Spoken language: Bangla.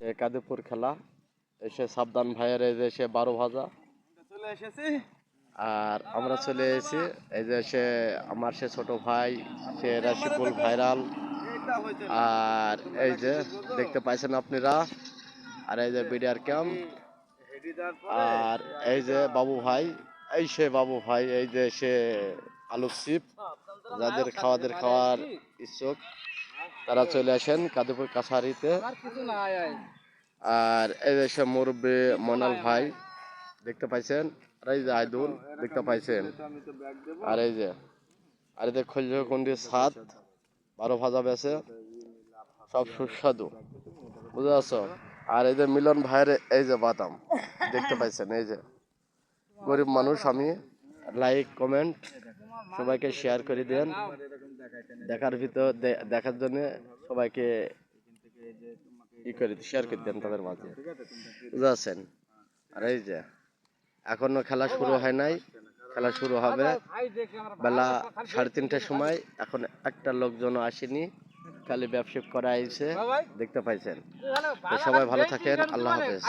কাদিপুর খেলা এসে সাবধান ভাইয়ের এই যে সে 12 ভাজা চলে এসেছি আর আমরা চলে এসেছি। এই যে সে আমার সে ছোট ভাই সে রাশিকুল ভাইরাল। আর এই যে দেখতে পাইছেন আপনারা, আর এই যে বিডিআর ক্যাম্প, আর এই যে বাবু ভাই, এই সে বাবু ভাই, এই যে সে আলু চিপ, যাদের খাওয়ার ইচ্ছুক তারা চলে আসেন কাদিপুর কাছারিতে। আর এই যে সে মুরব্বী মনাল ভাই দেখতে পাইছেন, আর এই যে আইদুল দেখতে পাইছেন, আর এই যে খোলজকুন্ডির ছাদ 12 ভাজা বেছে সব সুস্বাদু, বুঝতে পারছো। আর এই যে মিলন ভাইয়ের এই যে বাদাম দেখতে পাইছেন, এই যে গরিব মানুষ আমি, লাইক কমেন্ট সবাইকে শেয়ার করে দেন, দেখার জন্য সবাইকে শেয়ার করে দেন তাদের মাঝে, বুঝতে পারছেন। আর এই যে এখনো খেলা শুরু হয় নাই, খেলা শুরু হবে বেলা 3:30টার সময়। এখন একটা লোকজন আসেনি, খালি ব্যবসা করা আইছে, দেখতে পাইছেন। সবাই ভালো থাকেন, আল্লাহ হাফেজ।